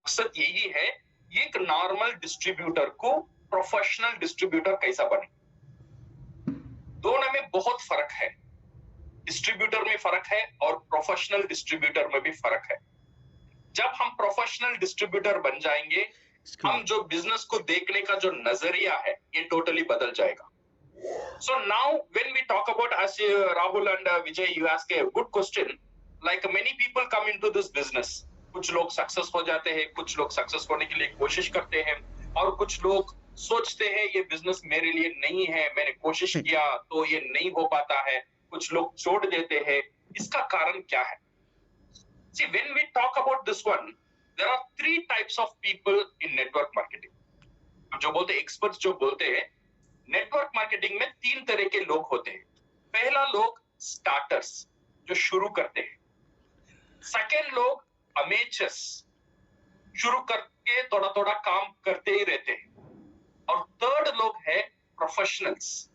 मकसद यही है, एक नॉर्मल डिस्ट्रीब्यूटर को प्रोफेशनल डिस्ट्रीब्यूटर कैसा बने। दोनों में बहुत फर्क है, डिस्ट्रीब्यूटर में फर्क है और प्रोफेशनल डिस्ट्रीब्यूटर में भी फर्क है। जब हम प्रोफेशनल डिस्ट्रीब्यूटर बन जाएंगे, हम जो बिजनेस को देखने का जो नजरिया है ये टोटली बदल जाएगा। So now when we talk about, as Rahul and Vijay, you ask a good question, like many people come into this business, कुछ लोग सक्सेस हो जाते हैं, कुछ लोग सक्सेस होने के लिए कोशिश करते हैं, और कुछ लोग सोचते हैं ये बिजनेस मेरे लिए नहीं है, मैंने कोशिश किया तो ये नहीं हो पाता है, कुछ लोग छोड़ देते हैं। इसका कारण क्या है? See, when we talk about this one, there are three types of people in network marketing. जो बोलते हैं एक्सपर्ट्स, जो बोलते हैं नेटवर्क मार्केटिंग में तीन तरह के लोग होते हैं। पहला लोग स्टार्टर्स, जो शुरू करते हैं। सेकेंड लोग अमेचर्स, शुरू करके थोड़ा थोड़ा काम करते ही रहते हैं। और थर्ड लोग है प्रोफेशनल्स,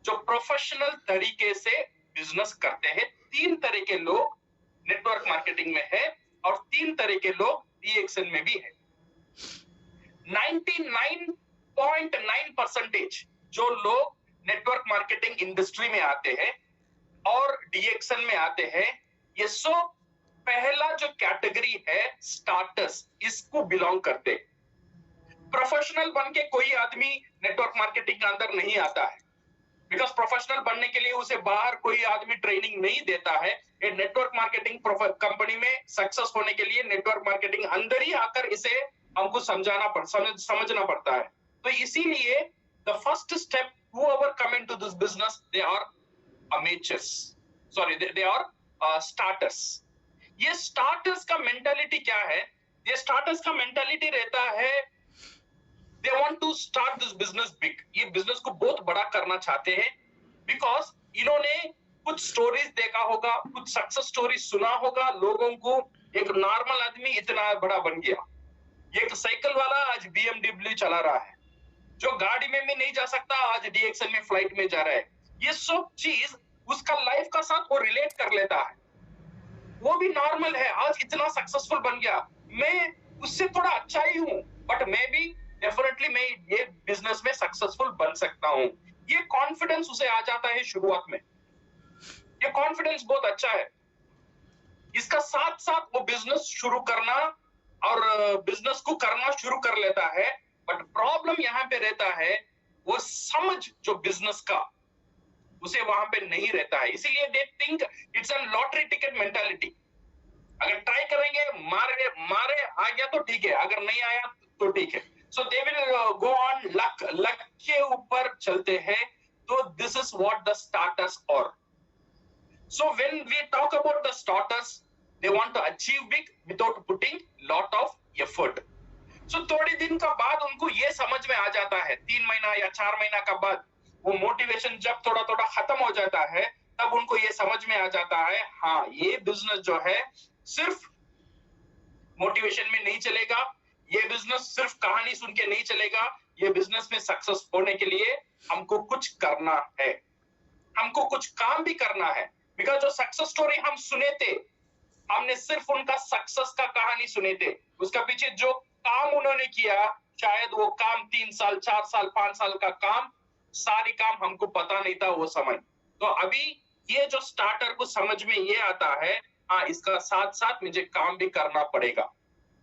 जो प्रोफेशनल तरीके से बिजनेस करते हैं। तीन तरह के लोग नेटवर्क मार्केटिंग में है और तीन तरह के लोग डीएक्सएन में भी है। 99.9% जो लोग नेटवर्क मार्केटिंग इंडस्ट्री में आते हैं और डीएक्सएन में आते हैं, ये सब पहला जो कैटेगरी है स्टार्टर्स, इसको बिलोंग करते। प्रोफेशनल बन के कोई आदमी नेटवर्क मार्केटिंग के अंदर नहीं आता है, बिकॉज प्रोफेशनल बनने के लिए उसे बाहर कोई आदमी ट्रेनिंग नहीं देता है। ये नेटवर्क मार्केटिंग कंपनी में सक्सेस होने के लिए नेटवर्क मार्केटिंग अंदर ही आकर इसे हमको समझना पड़ता है। तो इसीलिए the first step, whoever come into this business, they are amateurs, sorry, they are starters। ये स्टार्टर्स का मेंटालिटी क्या है? ये स्टार्टर्स का मेंटालिटी रहता है, they want to start this business big, ये बिजनेस को बहुत बड़ा करना चाहते हैं, बिकॉज इन्होंने कुछ स्टोरीज देखा होगा, कुछ सक्सेस स्टोरी सुना होगा लोगों को। एक नॉर्मल आदमी इतना बड़ा बन गया, एक साइकिल वाला आज BMW चला रहा है, जो गाड़ी में भी नहीं जा सकता आज डीएक्सएन में फ्लाइट में जा रहा है। ये सब चीज उसका लाइफ का साथ वो रिलेट कर लेता है, वो भी नॉर्मल है, आज इतना सक्सेसफुल बन गया, मैं उससे थोड़ा अच्छा ही हूं, बट मैं भी डेफिनेटली मैं ये बिजनेस में सक्सेसफुल बन सकता हूं। ये कॉन्फिडेंस उसे आ जाता है शुरुआत में, ये कॉन्फिडेंस बहुत अच्छा है। इसका साथ साथ वो बिजनेस शुरू करना और बिजनेस को करना शुरू कर लेता है, बट प्रॉब्लम यहां पे रहता है, वो समझ जो बिजनेस का उसे वहां पे नहीं रहता है। इसीलिए they think it's a lottery ticket mentality. अगर ट्राई करेंगे, मारे आ गया तो ठीक है, अगर नहीं आया तो ठीक है। So they will go on luck के ऊपर चलते हैं। तो this is what the starters are. So when we talk about the starters, they want to achieve big without putting lot of effort. So थोड़ी दिन का बाद उनको ये समझ में आ जाता है, 3 महीना या 4 महीना का बाद वो मोटिवेशन जब थोड़ा थोड़ा खत्म हो जाता है, तब उनको ये समझ में आ जाता है, हाँ ये बिजनेस जो है सिर्फ मोटिवेशन में नहीं चलेगा, ये बिजनेस सिर्फ कहानी सुन के नहीं चलेगा, ये बिजनेस में सक्सेस होने के लिए हमको कुछ करना है, हमको कुछ काम भी करना है। बिकॉज जो सक्सेस स्टोरी हम सुने थे, हमने सिर्फ उनका सक्सेस का कहानी सुने थे, उसका पीछे जो काम उन्होंने किया, शायद वो काम 3 साल 4 साल 5 साल का काम, सारी काम हमको पता नहीं था वो समय। तो अभी ये जो स्टार्टर को समझ में ये आता है, हाँ इसका साथ साथ मुझे काम भी करना पड़ेगा।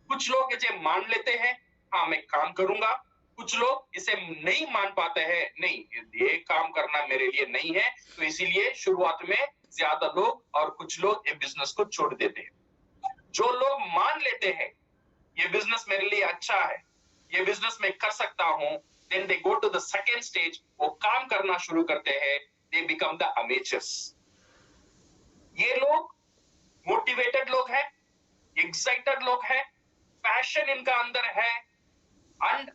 कुछ लोग इसे मान लेते हैं, हाँ मैं काम करूंगा, कुछ लोग इसे नहीं मान पाते हैं, नहीं ये काम करना मेरे लिए नहीं है, तो इसीलिए शुरुआत में ज्यादा लोग और कुछ लोग ये बिजनेस को छोड़ देते हैं। जो लोग मान लेते हैं ये बिजनेस मेरे लिए अच्छा है, ये बिजनेस मैं कर सकता हूं, then they go to the second stage, वो काम करना शुरू करते हैं, they become the amateurs। ये लोग मोटिवेटेड लोग हैं, एक्साइटेड लोग हैं, पैशन इनका अंदर है, एंड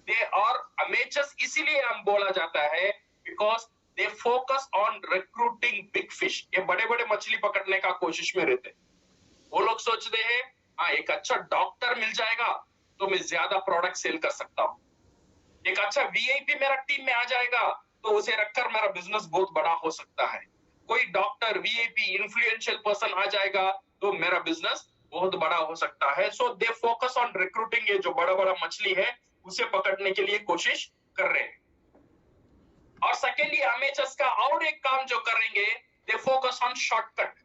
दे आर अमेचर्स। इसीलिए हम बोला जाता है because they focus on recruiting big fish. ये बड़े बड़े मछली पकड़ने का कोशिश में रहते। वो लोग सोचते हैं, हाँ एक अच्छा डॉक्टर मिल जाएगा तो मैं ज्यादा प्रोडक्ट सेल कर सकता हूं, एक अच्छा वीआईपी मेरा टीम में आ जाएगा तो उसे रखकर मेरा बिजनेस बहुत बड़ा हो सकता है, कोई डॉक्टर वीआईपी इन्फ्लुएंशियल पर्सन आ जाएगा तो मेरा बिजनेस बहुत बड़ा हो सकता है। So they focus on recruiting, ये जो बड़ा बड़ा मछली है उसे पकड़ने के लिए कोशिश कर रहे हैं। और सेकेंडली अमेचर्स का और एक काम जो करेंगे, दे फोकस ऑन शॉर्टकट।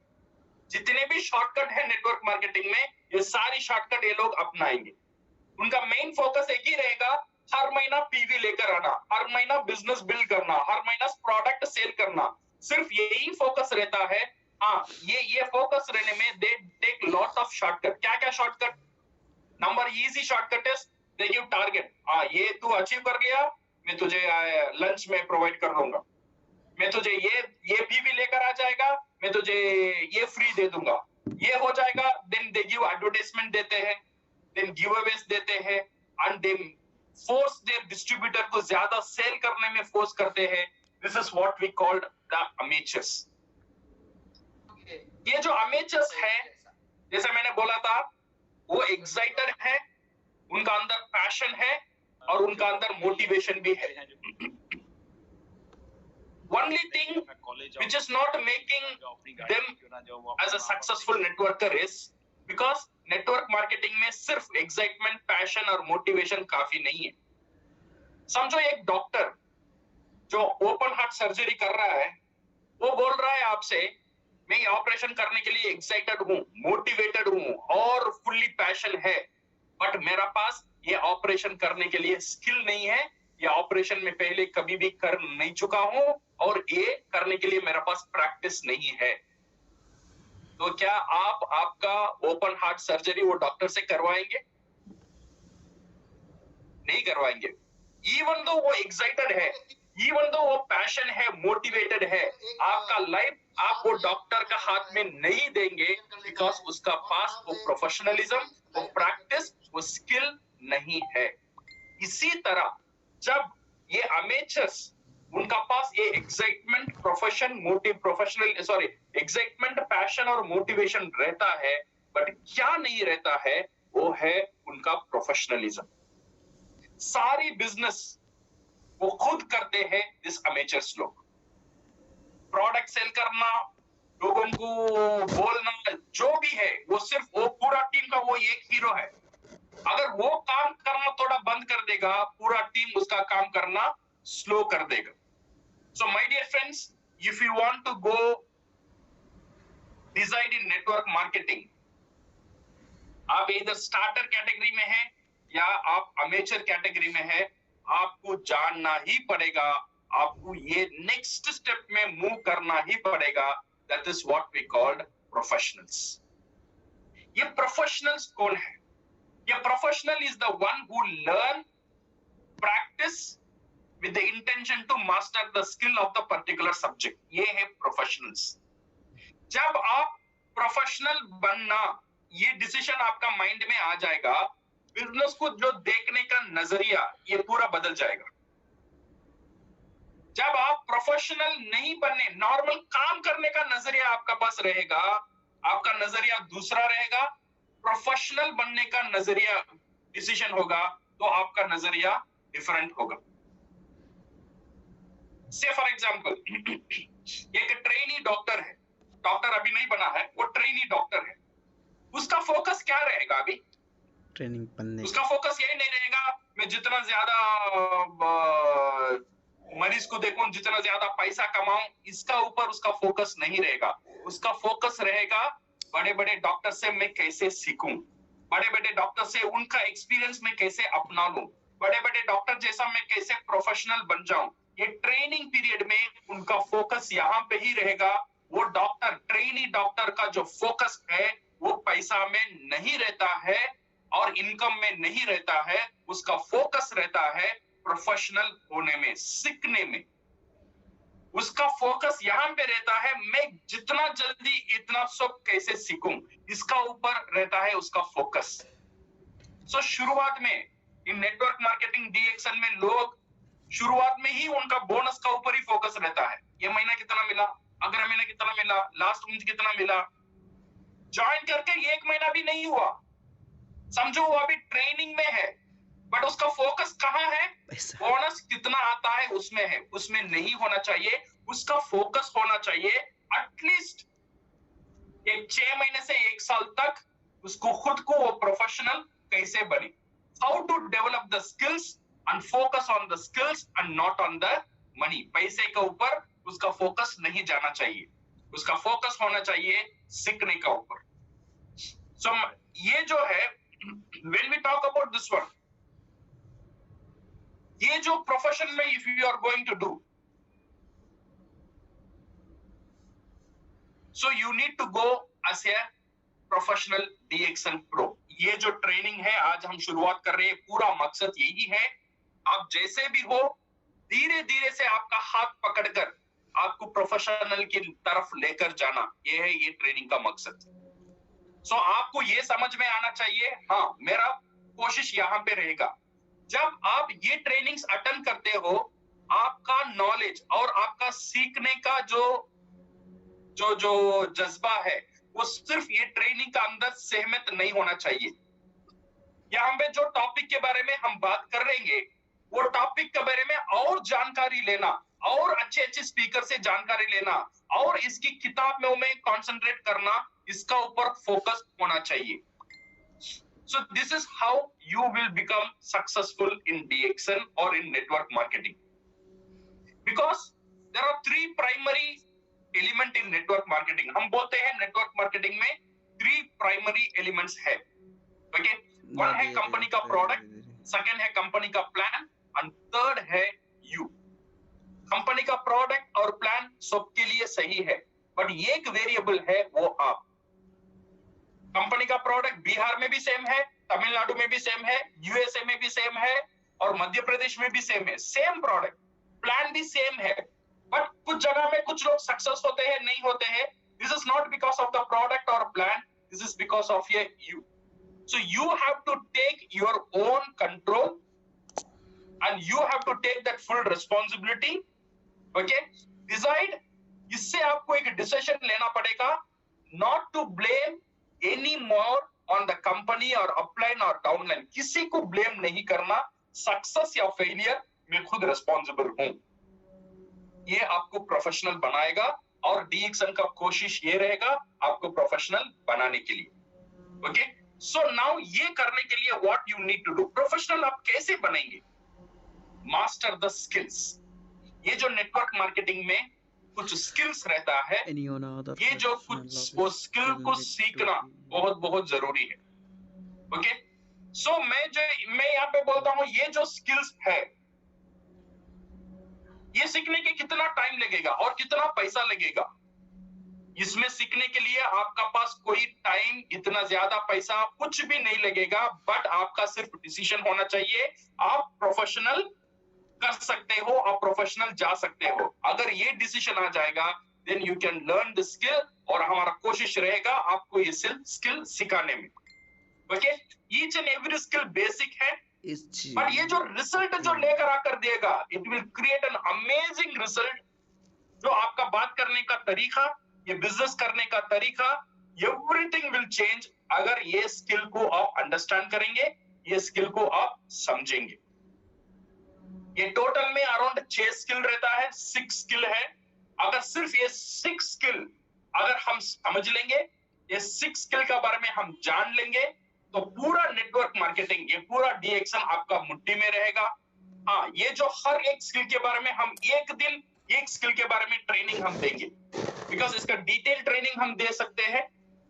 जितने भी शॉर्टकट है नेटवर्क मार्केटिंग में, ये सारी शॉर्टकट ये लोग अपनाएंगे। उनका मेन फोकस एक ही रहेगा, हर महीना पीवी लेकर आना, हर महीना बिजनेस बिल्ड करना, हर महीना प्रोडक्ट सेल करना, सिर्फ यही फोकस रहता है। हाँ, ये फोकस रहने में they take lot of shortcut. क्या क्या shortcut? Number easy shortcut is they give target. हाँ, ये तू अचीव कर लिया, मैं तुझे लंच में प्रोवाइड कर दूंगा, मैं तुझे ये पीवी लेकर आ जाएगा, मैं तुझे ये फ्री दे दूंगा, ये हो जाएगा। देन दे गिव एडवर्टाइजमेंट देते हैं, देन गिव अवेज देते हैं, and they force their distributor को ज्यादा सेल करने में फोर्स करते हैं। This is what we called the amateurs. ये जो अमेचर्स है, जैसे मैंने बोला था, वो एक्साइटर है, उनका अंदर पैशन है और उनका अंदर मोटिवेशन भी है। Only thing which is not making them as a successful networker is because network marketing में सिर्फ excitement, passion और motivation काफी नहीं है। समझो एक डॉक्टर जो ओपन हार्ट सर्जरी कर रहा है, वो बोल रहा है आपसे, मैं ये ऑपरेशन करने के लिए एक्साइटेड हूँ, मोटिवेटेड हूँ और फुल्ली पैशन है, बट मेरा पास ये ऑपरेशन करने के लिए स्किल नहीं है, ये ऑपरेशन में पहले कभी भी कर नहीं चुका हूं और ये करने के लिए मेरा पास प्रैक्टिस नहीं है। तो क्या आप आपका ओपन हार्ट सर्जरी वो डॉक्टर से करवाएंगे? नहीं करवाएंगे। इवन दो वो एक्साइटेड है, इवन दो वो पैशन है, मोटिवेटेड है, आपका लाइफ आप वो डॉक्टर का हाथ में नहीं देंगे, बिकॉज उसका पास वो प्रोफेशनलिज्म, वो प्रैक्टिस, वो स्किल नहीं है। इसी तरह जब ये अमेचर्स, उनका पास ये एक्साइटमेंट, एक्साइटमेंट, पैशन और मोटिवेशन रहता है, बट क्या नहीं रहता है, वो है उनका प्रोफेशनलिज्म। सारी बिजनेस वो खुद करते हैं इस अमेचर्स लोग। प्रोडक्ट सेल करना, लोगों को बोलना, जो भी है, वो सिर्फ वो पूरा टीम का वो एक हीरो है। अगर वो काम करना थोड़ा बंद कर देगा, पूरा टीम उसका काम करना स्लो कर देगा। So my dear friends, if you want to go decide in network marketing, आप इधर स्टार्टर कैटेगरी में हैं या आप अमेचर कैटेगरी में हैं, आपको जानना ही पड़ेगा, आपको ये नेक्स्ट स्टेप में मूव करना ही पड़ेगा। That is what we called professionals. ये प्रोफेशनल्स कौन है? A professional is the one who learn, practice with the intention to master the skill of the particular subject. ये है professionals। जब आप प्रोफेशनल बनना, ये डिसीजन आपका माइंड में आ जाएगा, बिजनेस को जो देखने का नजरिया ये पूरा बदल जाएगा। जब आप प्रोफेशनल नहीं बनने, नॉर्मल काम करने का नजरिया आपका पास रहेगा, आपका नजरिया दूसरा रहेगा। प्रोफेशनल बनने का नजरिया डिसीजन होगा तो आपका नजरिया डिफरेंट होगा। से फॉर एग्जांपल, एक ट्रेनी डॉक्टर है, डॉक्टर अभी नहीं बना है, वो ट्रेनी डॉक्टर है, उसका फोकस क्या रहेगा? अभी ट्रेनिंग बनने, उसका फोकस यही नहीं रहेगा मैं जितना ज्यादा मरीज को देखूं, जितना ज्यादा पैसा कमाऊं, इसका ऊपर उसका फोकस नहीं रहेगा। उसका फोकस रहेगा बड़े बड़े डॉक्टर से मैं कैसे सीखूं, बड़े बड़े डॉक्टर से उनका एक्सपीरियंस मैं कैसे अपना लूं, बड़े बड़े डॉक्टर जैसा मैं कैसे प्रोफेशनल बन जाऊं। ये ट्रेनिंग पीरियड में उनका फोकस यहाँ पे ही रहेगा। वो डॉक्टर, ट्रेनी डॉक्टर का जो फोकस है वो पैसा में नहीं रहता है और इनकम में नहीं रहता है, उसका फोकस रहता है प्रोफेशनल होने में, सीखने में। उसका फोकस यहाँ पे रहता है मैं जितना जल्दी इतना सब कैसे सीखूं, इसका ऊपर रहता है उसका फोकस। सो शुरुआत में इन नेटवर्क मार्केटिंग डीएक्शन में लोग शुरुआत में ही उनका बोनस का ऊपर ही फोकस रहता है। ये महीना कितना मिला, अगला महीना कितना मिला, लास्ट मंथ कितना मिला। ज्वाइन करके 1 महीना भी नहीं हुआ, समझो वो अभी ट्रेनिंग में है, बट उसका फोकस कहाँ है? बोनस कितना आता है उसमें है, उसमें नहीं होना चाहिए। उसका फोकस होना चाहिए एटलीस्ट 6 महीने से 1 साल तक उसको खुद को वो प्रोफेशनल कैसे बने, how to develop the skills and focus on the skills and not on the money. पैसे के ऊपर उसका फोकस नहीं जाना चाहिए, उसका फोकस होना चाहिए सीखने का ऊपर। सो ये जो है, when we talk about this one, ये जो प्रोफेशन में if you are going to do, so you need to go as a professional DXN pro. ये जो ट्रेनिंग है आज हम शुरुआत कर रहे हैं, पूरा मकसद यही है, आप जैसे भी हो धीरे धीरे से आपका हाथ पकड़कर आपको प्रोफेशनल की तरफ लेकर जाना, ये है ये ट्रेनिंग का मकसद। सो आपको ये समझ में आना चाहिए, हाँ मेरा कोशिश यहाँ पे रहेगा, जब आप ये ट्रेनिंग्स अटेंड करते हो, आपका नॉलेज और आपका सीखने का जो जज्बा है वो सिर्फ ये ट्रेनिंग का अंदर सहमत नहीं होना चाहिए। यहाँ पे जो टॉपिक के बारे में हम बात कर रहे हैं, वो टॉपिक के बारे में और जानकारी लेना, और अच्छे अच्छे स्पीकर से जानकारी लेना, और इसकी किताब में कंसंट्रेट करना, इसका ऊपर फोकस होना चाहिए। So this is how you will become successful in DXN or in network marketing. Because there are three primary element in network marketing. हम बोलते हैं network marketing में three primary elements है। Okay? One है company का product, second है company का plan, and third है यू। कंपनी का प्रोडक्ट और प्लान सबके लिए सही है, बट एक वेरिएबल है वो आप। कंपनी का प्रोडक्ट बिहार में भी सेम है, तमिलनाडु में भी सेम है, USA में भी सेम है, और मध्य प्रदेश में भी सेम है, सेम प्रोडक्ट। प्लान भी सेम है, बट कुछ जगह में कुछ लोग सक्सेस होते हैं, नहीं होते हैं। This is not because of the product और plan, this is because of you. So you have to take your own control and you have to take that full responsibility. Okay? Decide. इससे आपको एक decision लेना पड़ेगा, not to blame any more on the company or upline or downline. किसी को blame नहीं करना, success या फेलियर मैं खुद रिस्पॉन्सिबल हूं। ये आपको प्रोफेशनल बनाएगा, और DXN का कोशिश ये रहेगा आपको प्रोफेशनल बनाने के लिए। ओके? सो नाउ ये करने के लिए what you need to do, professional आप कैसे बनेंगे? Master the skills. ये जो नेटवर्क मार्केटिंग में कुछ स्किल्स रहता है, ये जो कुछ वो स्किल को सीखना बहुत बहुत जरूरी है। ओके? सो मैं यहाँ पे बोलता हूँ, ये जो स्किल्स है, ये सीखने के कितना टाइम लगेगा और कितना पैसा लगेगा? इसमें सीखने के लिए आपका पास कोई टाइम, इतना ज्यादा पैसा कुछ भी नहीं लगेगा, बट आपका सिर्फ डिसीजन होना चाहिए। आप प्रोफेशनल कर सकते हो, आप प्रोफेशनल जा सकते हो। अगर ये डिसीजन आ जाएगा, then you can learn the skill, और हमारा कोशिश रहेगा आपको ये स्किल सिखाने में। Okay? Each and every skill basic है, बट ये जो रिजल्ट जो लेकर आकर देगा, it will create an amazing result. जो आपका बात करने का तरीका, ये बिजनेस करने का तरीका, एवरीथिंग विल चेंज अगर ये स्किल को आप अंडरस्टैंड करेंगे, ये स्किल को आप समझेंगे। ये टोटल में अराउंड 6 स्किल रहता है, 6 स्किल है। अगर सिर्फ ये 6 स्किल अगर हम समझ लेंगे, ये 6 स्किल के बारे में हम जान लेंगे, तो पूरा नेटवर्क मार्केटिंग, ये पूरा DXN आपका मुट्ठी में रहेगा। हाँ, ये जो हर एक स्किल के बारे में हम एक दिन एक स्किल के बारे में ट्रेनिंग हम देंगे, बिकॉज इसका डिटेल ट्रेनिंग हम दे सकते हैं,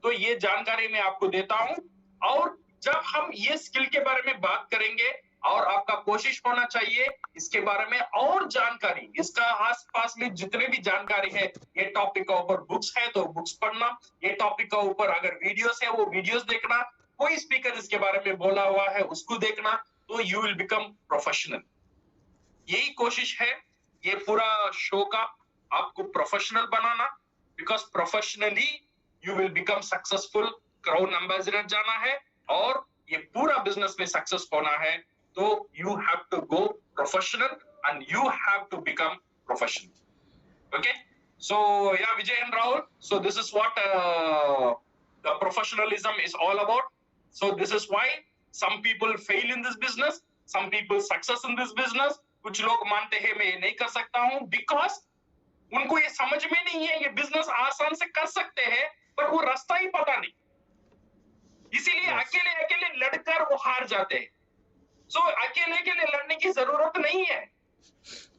तो ये जानकारी मैं आपको देता हूं। और जब हम ये स्किल के बारे में बात करेंगे, और आपका कोशिश होना चाहिए इसके बारे में और जानकारी, इसका आसपास में जितने भी जानकारी है, ये टॉपिक का ऊपर बुक्स है तो बुक्स पढ़ना, ये टॉपिक का ऊपर अगर वीडियोस है वो वीडियोस देखना, कोई स्पीकर इसके बारे में बोला हुआ है उसको देखना, तो यू विल बिकम प्रोफेशनल। यही कोशिश है ये पूरा शो का, आपको professional banana, because professionally you will become successful. Crown ambassador जाना है और ये पूरा बिजनेस में सक्सेस होना है, तो you have to go professional and you have to become professional. Okay? So या Vijay and Rahul, so this is what the professionalism is all about. So this is why some people fail in this business, some people success in this business. कुछ लोग मानते हैं मैं ये नहीं कर सकता हूं, बिकॉज उनको ये समझ में नहीं है ये बिजनेस आसान से कर सकते हैं, पर वो रास्ता ही पता नहीं। इसीलिए Yes. अकेले अकेले लड़कर वो हार जाते हैं। सो अकेले के लिए लड़ने की जरूरत नहीं है।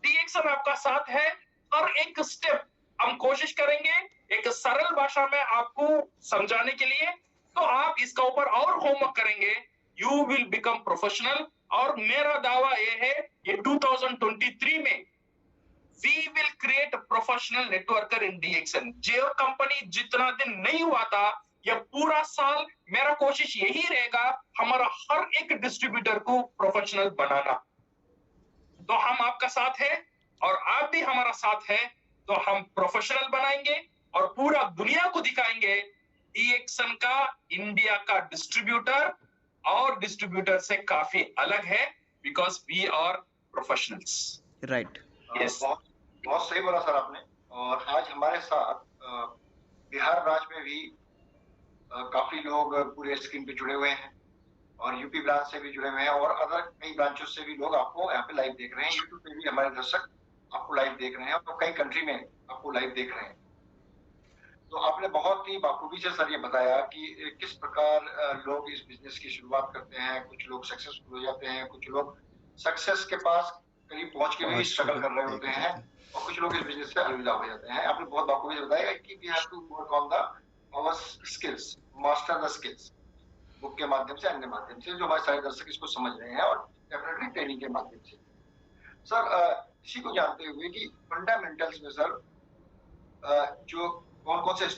डीएक्सन आपका साथ है। हर एक स्टेप हम कोशिश करेंगे एक सरल भाषा में आपको समझाने के लिए। तो आप इसका ऊपर और होमवर्क करेंगे, यू विल बिकम प्रोफेशनल। और मेरा दावा यह है, ये 2023 में we will create professional networker in DXN. Jio company जितना दिन नहीं हुआ था, यह पूरा साल मेरा कोशिश यही रहेगा, हमारा हर एक डिस्ट्रीब्यूटर को प्रोफेशनल बनाना। तो हम आपका साथ है और आप भी हमारा साथ है, तो हम प्रोफेशनल बनाएंगे और पूरा दुनिया को दिखाएंगे डीएक्सन का इंडिया का डिस्ट्रीब्यूटर और डिस्ट्रीब्यूटर से काफी अलग है, because we are professionals. Right. Yes. बहुत बहुत सही बोला सर आपने। और आज हमारे साथ बिहार राज्य में भी काफी लोग पूरे स्क्रीन पे जुड़े हुए हैं और यूपी ब्रांच से भी जुड़े हुए हैं और अदर कई ब्रांचों से भी लोग आपको यहाँ पे लाइव देख रहे हैं। यूट्यूब पे भी हमारे दर्शक आपको लाइव देख रहे हैं और कई कंट्री में आपको लाइव देख रहे हैं। तो आपने बहुत ही बाखूबी से सर ये बताया कि किस प्रकार लोग इस बिजनेस की शुरुआत करते हैं। कुछ लोग सक्सेसफुल हो जाते हैं, कुछ लोग सक्सेस के पास करीब पहुंच के भी स्ट्रगल कर रहे होते हैं और कुछ लोग इस बिजनेस से अलविदा हो जाते हैं। आपने बहुत बाखूबी से बताया कि we have to work on the our skills, master the skills, book के माध्यम से, अन्य माध्यम से, जो हमारे सारे दर्शक इसको समझ रहे हैं और डेफिनेटली ट्रेनिंग के माध्यम से। सर इसी को जानते हुए कि फंडामेंटल्स में सर जो कौन कौन से